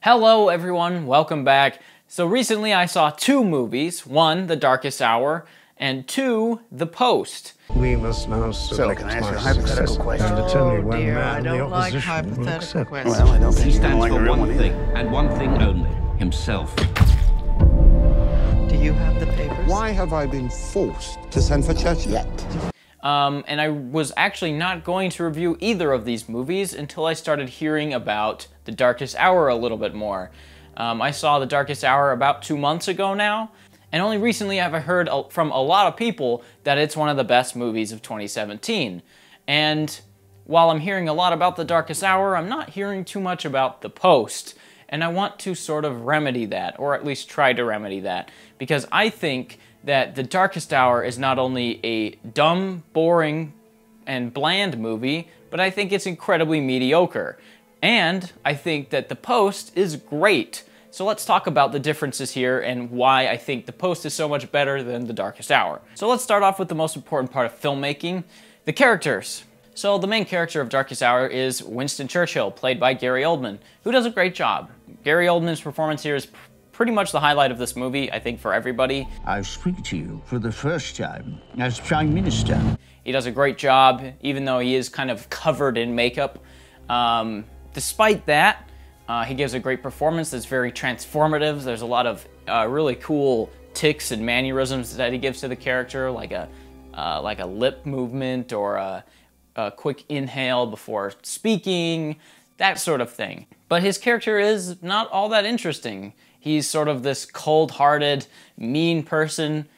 Hello everyone, welcome back. So recently I saw two movies, one, The Darkest Hour, and two, The Post. We must now So, can I ask you a hypothetical question? And determine when dear, man I the don't like opposition will hypothetical accept. questions. Well, I don't think He you're gonna stands like for the real one one thing, either. and one thing only, himself. Do you have the papers? Why have I been forced to send for Churchill? Yet. And I was actually not going to review either of these movies until I started hearing about The Darkest Hour a little bit more. I saw The Darkest Hour about 2 months ago now, and only recently have I heard from a lot of people that it's one of the best movies of 2017. And while I'm hearing a lot about The Darkest Hour, I'm not hearing too much about The Post. And I want to sort of remedy that, or at least try to remedy that, because I think that The Darkest Hour is not only a dumb, boring, and bland movie, but I think it's incredibly mediocre. And I think that The Post is great. So let's talk about the differences here and why I think The Post is so much better than The Darkest Hour. So let's start off with the most important part of filmmaking, the characters. So the main character of Darkest Hour is Winston Churchill, played by Gary Oldman, who does a great job. Gary Oldman's performance here is pretty much the highlight of this movie, I think, for everybody. I speak to you for the first time as Prime Minister. He does a great job, even though he is kind of covered in makeup. Despite that, he gives a great performance that's very transformative. There's a lot of really cool tics and mannerisms that he gives to the character, like a lip movement or a quick inhale before speaking, that sort of thing. But his character is not all that interesting. He's sort of this cold-hearted, mean person,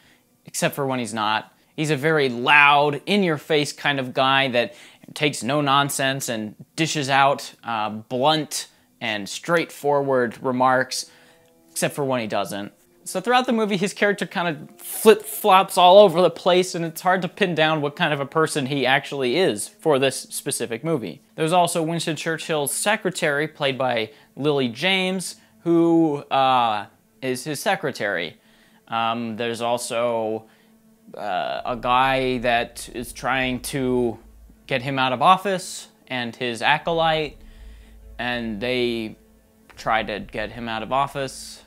except for when he's not. He's a very loud, in-your-face kind of guy that takes no nonsense and dishes out blunt and straightforward remarks, except for when he doesn't. So throughout the movie, his character kind of flip-flops all over the place, and it's hard to pin down what kind of a person he actually is for this specific movie. There's also Winston Churchill's secretary, played by Lily James, who is his secretary. There's also a guy that is trying to get him out of office, and his acolyte, and they try to get him out of office.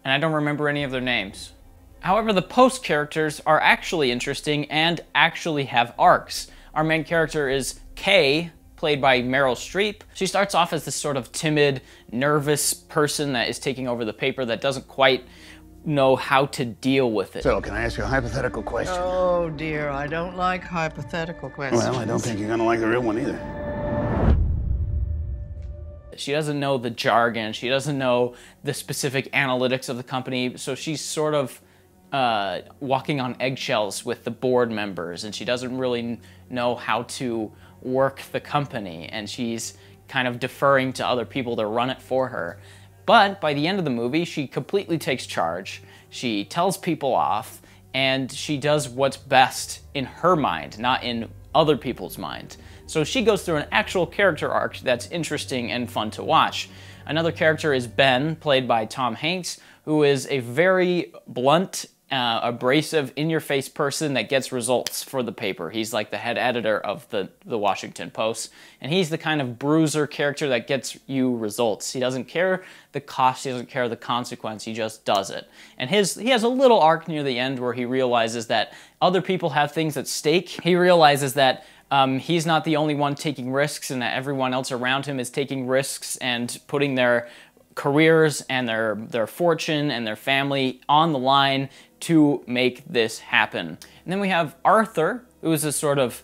And I don't remember any of their names. However, the Post characters are actually interesting and actually have arcs. Our main character is Kay, played by Meryl Streep. She starts off as this sort of timid, nervous person that is taking over the paper that doesn't quite know how to deal with it. So, can I ask you a hypothetical question? Oh dear, I don't like hypothetical questions. Well, I don't think you're gonna like the real one either. She doesn't know the jargon, she doesn't know the specific analytics of the company, so she's sort of walking on eggshells with the board members, and she doesn't really know how to work the company, and she's kind of deferring to other people to run it for her. But by the end of the movie, she completely takes charge, she tells people off, and she does what's best in her mind, not in other people's mind. So she goes through an actual character arc that's interesting and fun to watch. Another character is Ben, played by Tom Hanks, who is a very blunt, abrasive, in-your-face person that gets results for the paper. He's like the head editor of the Washington Post, and he's the kind of bruiser character that gets you results. He doesn't care the cost, he doesn't care the consequence, he just does it. And he has a little arc near the end where he realizes that other people have things at stake. He realizes that he's not the only one taking risks, and that everyone else around him is taking risks and putting their careers and their fortune and their family on the line to make this happen. And then we have Arthur, who is a sort of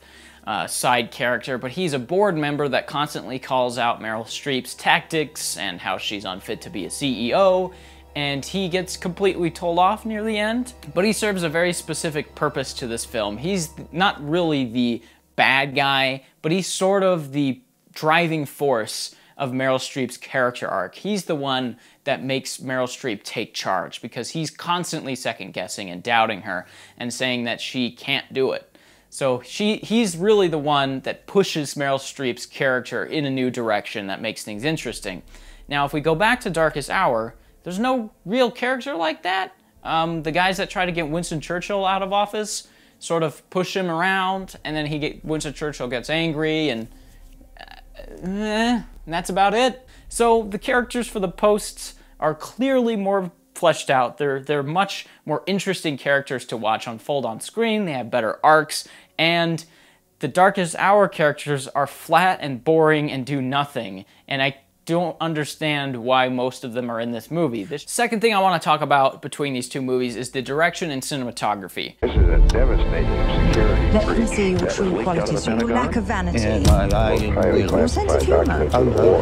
side character, but he's a board member that constantly calls out Meryl Streep's tactics and how she's unfit to be a CEO, and he gets completely told off near the end. But he serves a very specific purpose to this film. He's not really the bad guy, but he's sort of the driving force of Meryl Streep's character arc. He's the one that makes Meryl Streep take charge, because he's constantly second-guessing and doubting her and saying that she can't do it. So he's really the one that pushes Meryl Streep's character in a new direction that makes things interesting. Now, if we go back to Darkest Hour, there's no real character like that. The guys that try to get Winston Churchill out of office sort of push him around, and then Winston Churchill gets angry and and that's about it. So the characters for the posts are clearly more fleshed out. They're much more interesting characters to watch unfold on screen. They have better arcs, and the Darkest Hour characters are flat and boring and do nothing. And I don't understand why most of them are in this movie. The second thing I want to talk about between these two movies is the direction and cinematography. This is a devastating security Let them breach see your that was true leaked out of qualities, the your Pentagon. lack of vanity, And my lying Highly will. classified sense of humor. documents of the war.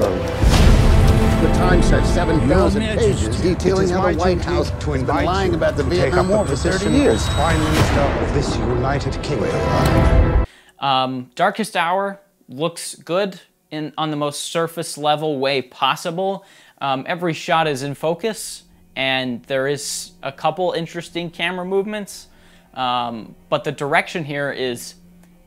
The Times had 7,000 Your pages Majesty, detailing it is how my the White duty House to has been invite lying you about the to take Vietnam up War the for 30 position years. as Prime Minister of this United Kingdom. Darkest Hour looks good on the most surface level way possible. Every shot is in focus, and there is a couple interesting camera movements, but the direction here is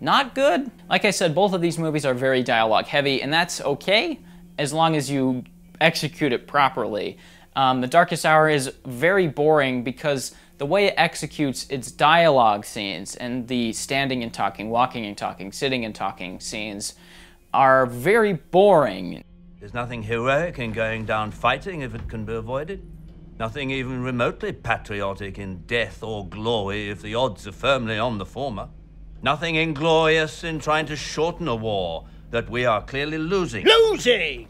not good. Like I said, both of these movies are very dialogue heavy, and that's okay as long as you execute it properly. The Darkest Hour is very boring because the way it executes its dialogue scenes and the standing and talking, walking and talking, sitting and talking scenes are very boring. There's nothing heroic in going down fighting if it can be avoided. Nothing even remotely patriotic in death or glory if the odds are firmly on the former. Nothing inglorious in trying to shorten a war that we are clearly losing. Losing!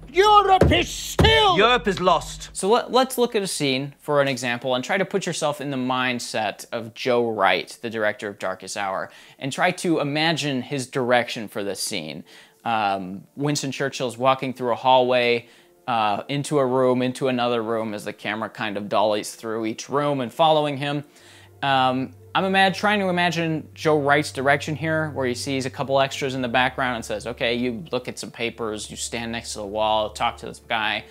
Europe is still... Europe is lost. So let's look at a scene for an example and try to put yourself in the mindset of Joe Wright, the director of Darkest Hour, and try to imagine his direction for this scene. Winston Churchill's walking through a hallway, into a room, into another room as the camera kind of dollies through each room and following him. I'm trying to imagine Joe Wright's direction here, where he sees a couple extras in the background and says, okay, you look at some papers, you stand next to the wall, talk to this guy,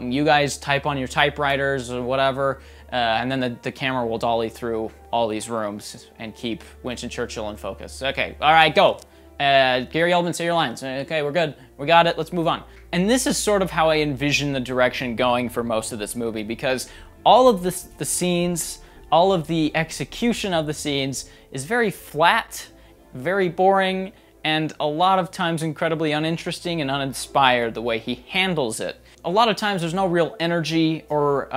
you guys type on your typewriters or whatever, and then the camera will dolly through all these rooms and keep Winston Churchill in focus. Okay, all right, go. Gary Oldman, say your lines. Okay, we're good. We got it. Let's move on. And this is sort of how I envision the direction going for most of this movie, because all of the scenes, all of the execution of the scenes is very flat, very boring, and a lot of times incredibly uninteresting and uninspired the way he handles it. A lot of times there's no real energy or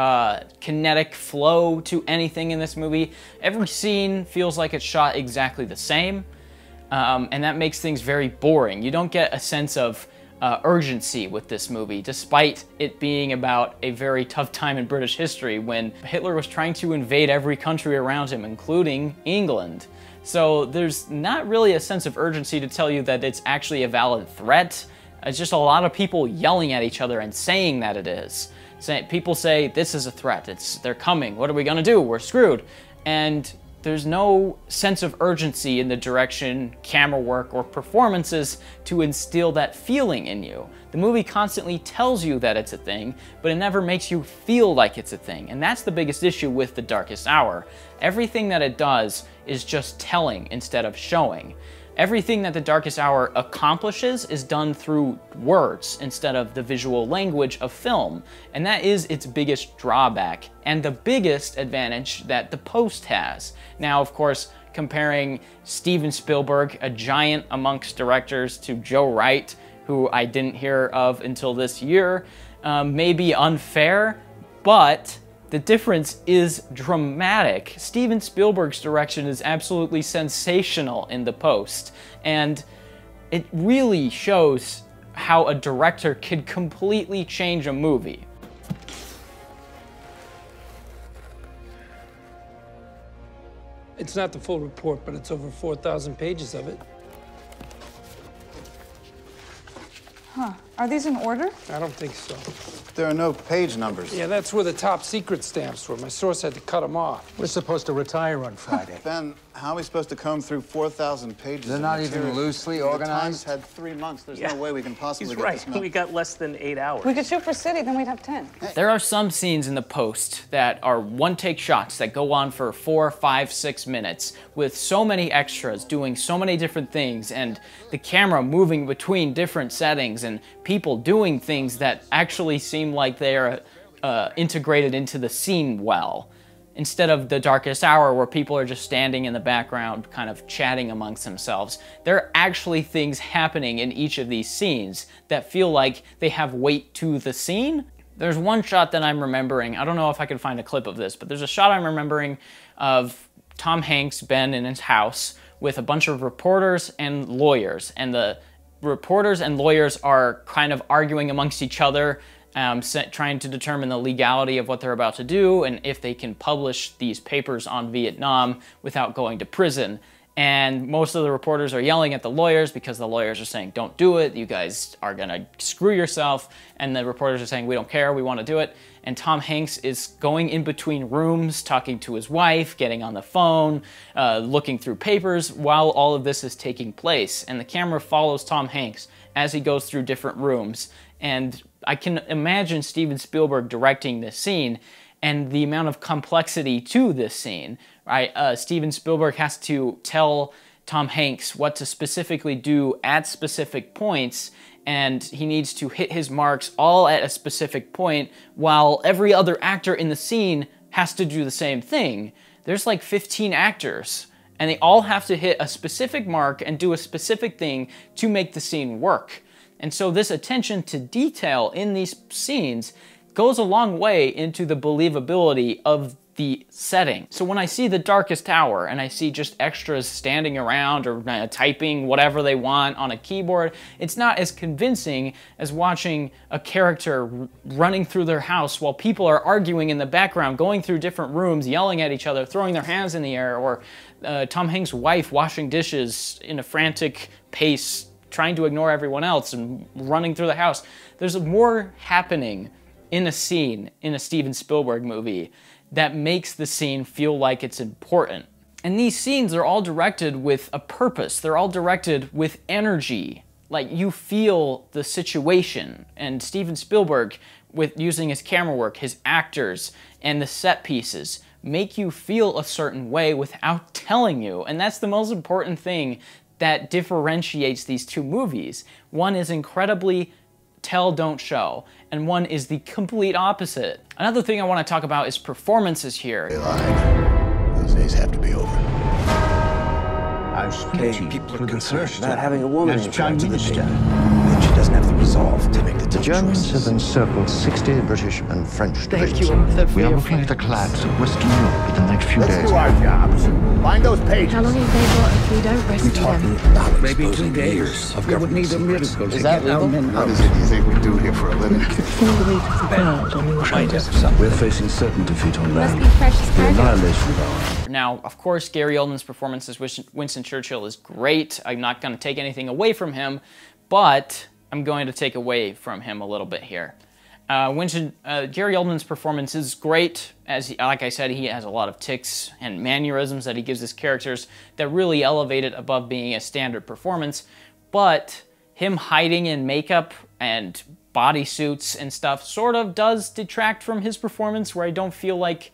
kinetic flow to anything in this movie. Every scene feels like it's shot exactly the same. And that makes things very boring. You don't get a sense of urgency with this movie, despite it being about a very tough time in British history when Hitler was trying to invade every country around him, including England. So there's not really a sense of urgency to tell you that it's actually a valid threat. It's just a lot of people yelling at each other and saying that it is. People say, this is a threat, they're coming, what are we gonna do? We're screwed. And there's no sense of urgency in the direction, camera work, or performances to instill that feeling in you. The movie constantly tells you that it's a thing, but it never makes you feel like it's a thing. And that's the biggest issue with The Darkest Hour. Everything that it does is just telling instead of showing. Everything that The Darkest Hour accomplishes is done through words instead of the visual language of film, and that is its biggest drawback, and the biggest advantage that The Post has. Now, of course, comparing Steven Spielberg, a giant amongst directors, to Joe Wright, who I didn't hear of until this year, may be unfair, but the difference is dramatic. Steven Spielberg's direction is absolutely sensational in The Post, and it really shows how a director could completely change a movie. It's not the full report, but it's over 4,000 pages of it. Huh. Are these in order? I don't think so. There are no page numbers. Yeah, that's where the top secret stamps were. My source had to cut them off. We're supposed to retire on Friday. Ben, how are we supposed to comb through 4,000 pages? They're of not even material? loosely The organized? Times had 3 months. There's no way we can possibly He's get right. this done. We got less than 8 hours. We could shoot for City, then we'd have 10. There are some scenes in The Post that are one-take shots that go on for 4, 5, 6 minutes with so many extras doing so many different things, and the camera moving between different settings and people doing things that actually seem like they are integrated into the scene well. instead of The Darkest Hour where people are just standing in the background kind of chatting amongst themselves. There are actually things happening in each of these scenes that feel like they have weight to the scene. There's one shot that I'm remembering, I don't know if I can find a clip of this, but there's a shot I'm remembering of Tom Hanks, Ben, in his house with a bunch of reporters and lawyers, and the reporters and lawyers are kind of arguing amongst each other, trying to determine the legality of what they're about to do and if they can publish these papers on Vietnam without going to prison. And most of the reporters are yelling at the lawyers because the lawyers are saying, don't do it, you guys are gonna screw yourself. And the reporters are saying, we don't care, we wanna do it. And Tom Hanks is going in between rooms, talking to his wife, getting on the phone, looking through papers while all of this is taking place. And the camera follows Tom Hanks as he goes through different rooms. And I can imagine Steven Spielberg directing this scene and the amount of complexity to this scene, right? Steven Spielberg has to tell Tom Hanks what to specifically do at specific points, and he needs to hit his marks all at a specific point, while every other actor in the scene has to do the same thing. There's like 15 actors, and they all have to hit a specific mark and do a specific thing to make the scene work. And so this attention to detail in these scenes goes a long way into the believability of the setting. So when I see The Darkest Hour and I see just extras standing around or typing whatever they want on a keyboard, it's not as convincing as watching a character running through their house while people are arguing in the background, going through different rooms, yelling at each other, throwing their hands in the air, or Tom Hanks' wife washing dishes in a frantic pace, trying to ignore everyone else and running through the house. There's more happening in a scene in a Steven Spielberg movie that makes the scene feel like it's important. And these scenes are all directed with a purpose. They're all directed with energy. Like, you feel the situation. And Steven Spielberg, with using his camera work, his actors, and the set pieces, make you feel a certain way without telling you. And that's the most important thing that differentiates these two movies. One is incredibly tell, don't show, and one is the complete opposite. Another thing I want to talk about is performances here. They lied. Those days have to be over. I speak People are concerned about having a woman as in Prime charge of the Minister. Then she doesn't have the resolve to make the The tough Germans choices. have encircled 60 British and French Thank divisions. you, Arthur, for We are your looking at a fight. collapse of Western Europe in the next few days. our jobs. Find those pages. How long have they got if we don't rescue them? About Maybe 2 exposing days. years of We would government need a secrets. miracle to Is that get our legal? men What out. is it you think we do here for a living? Feel the weight of the world on your shoulders. We're facing certain defeat on Must land. be precious The cargo. annihilation of our Now, of course, Gary Oldman's performance as Winston Churchill is great. I'm not going to take anything away from him, but I'm going to take away from him a little bit here. Gary Oldman's performance is great. Like I said, he has a lot of tics and mannerisms that he gives his characters that really elevate it above being a standard performance. But him hiding in makeup and bodysuits and stuff sort of does detract from his performance, where I don't feel like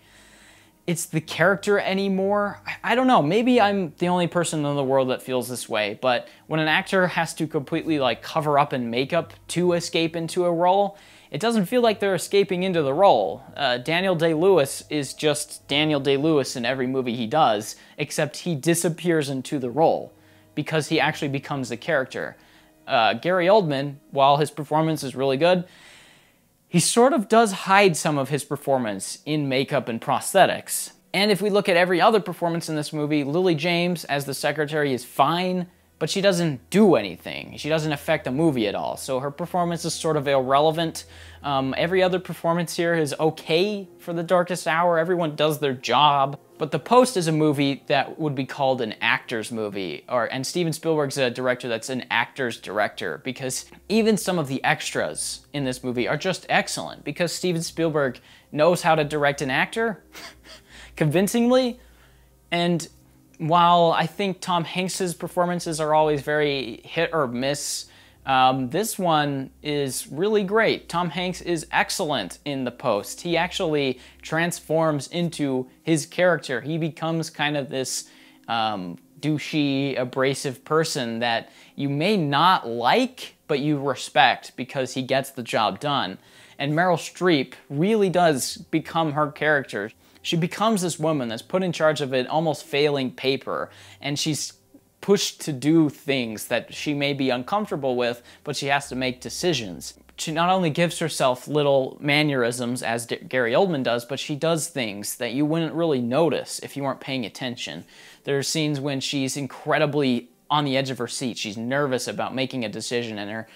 it's the character anymore. I don't know, maybe I'm the only person in the world that feels this way, but when an actor has to completely like cover up in makeup to escape into a role, it doesn't feel like they're escaping into the role. Daniel Day-Lewis is just Daniel Day-Lewis in every movie he does, except he disappears into the role because he actually becomes the character. Gary Oldman, while his performance is really good, he sort of does hide some of his performance in makeup and prosthetics. And if we look at every other performance in this movie, Lily James as the secretary is fine, but she doesn't do anything. She doesn't affect the movie at all. So her performance is sort of irrelevant. Every other performance here is okay for The Darkest Hour. Everyone does their job. But The Post is a movie that would be called an actor's movie, and Steven Spielberg's a director that's an actor's director, because even some of the extras in this movie are just excellent, because Steven Spielberg knows how to direct an actor convincingly. And while I think Tom Hanks's performances are always very hit or miss, this one is really great. Tom Hanks is excellent in The Post. He actually transforms into his character. He becomes kind of this douchey, abrasive person that you may not like, but you respect because he gets the job done. And Meryl Streep really does become her character. She becomes this woman that's put in charge of an almost failing paper, and she's pushed to do things that she may be uncomfortable with, but she has to make decisions. She not only gives herself little mannerisms, as Gary Oldman does, but she does things that you wouldn't really notice if you weren't paying attention. There are scenes when she's incredibly on the edge of her seat. She's nervous about making a decision, and her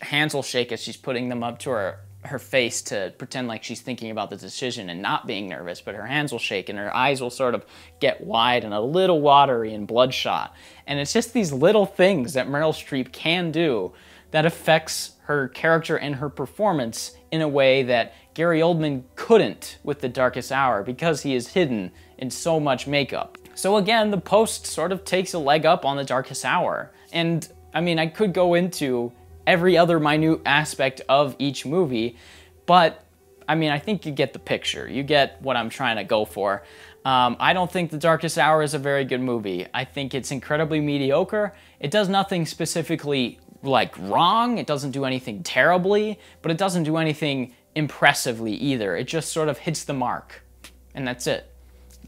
hands will shake as she's putting them up to her face to pretend like she's thinking about the decision and not being nervous, but her hands will shake and her eyes will sort of get wide and a little watery and bloodshot. And it's just these little things that Meryl Streep can do that affects her character and her performance in a way that Gary Oldman couldn't with The Darkest Hour, because he is hidden in so much makeup. So again, The Post sort of takes a leg up on The Darkest Hour. And I mean, I could go into every other minute aspect of each movie, but I mean, I think you get the picture. You get what I'm trying to go for. I don't think The Darkest Hour is a very good movie. I think it's incredibly mediocre. It does nothing specifically like wrong. It doesn't do anything terribly, but it doesn't do anything impressively either. It just sort of hits the mark, and that's it.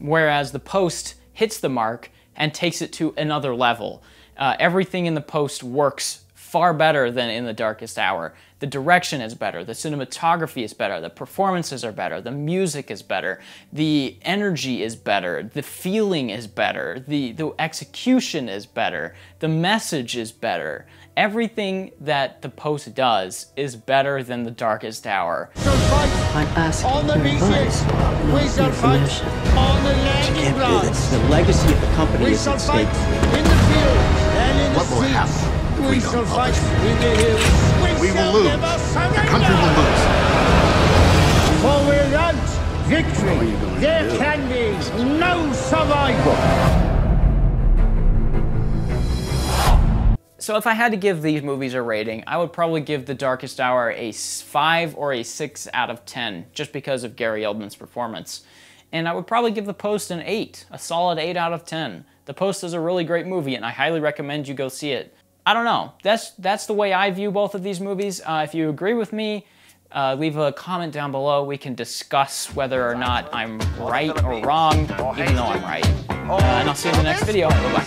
Whereas The Post hits the mark and takes it to another level. Everything in The Post works far better than in The Darkest Hour. The direction is better, the cinematography is better, the performances are better, the music is better, the energy is better, the feeling is better, the execution is better, the message is better. Everything that The Post does is better than The Darkest Hour. I'm asking for advice, not information. You can't do this. The legacy of the company is at stake. What will happen? We shall fight in the hills. We will lose. The country will lose. For without victory, there can be no survival. So if I had to give these movies a rating, I would probably give The Darkest Hour a 5 or a 6 out of 10, just because of Gary Oldman's performance. And I would probably give The Post an 8, a solid 8 out of 10. The Post is a really great movie, and I highly recommend you go see it. I don't know. That's the way I view both of these movies. If you agree with me, leave a comment down below. We can discuss whether or not I'm right or wrong, even though I'm right. And I'll see you in the next video. Bye-bye.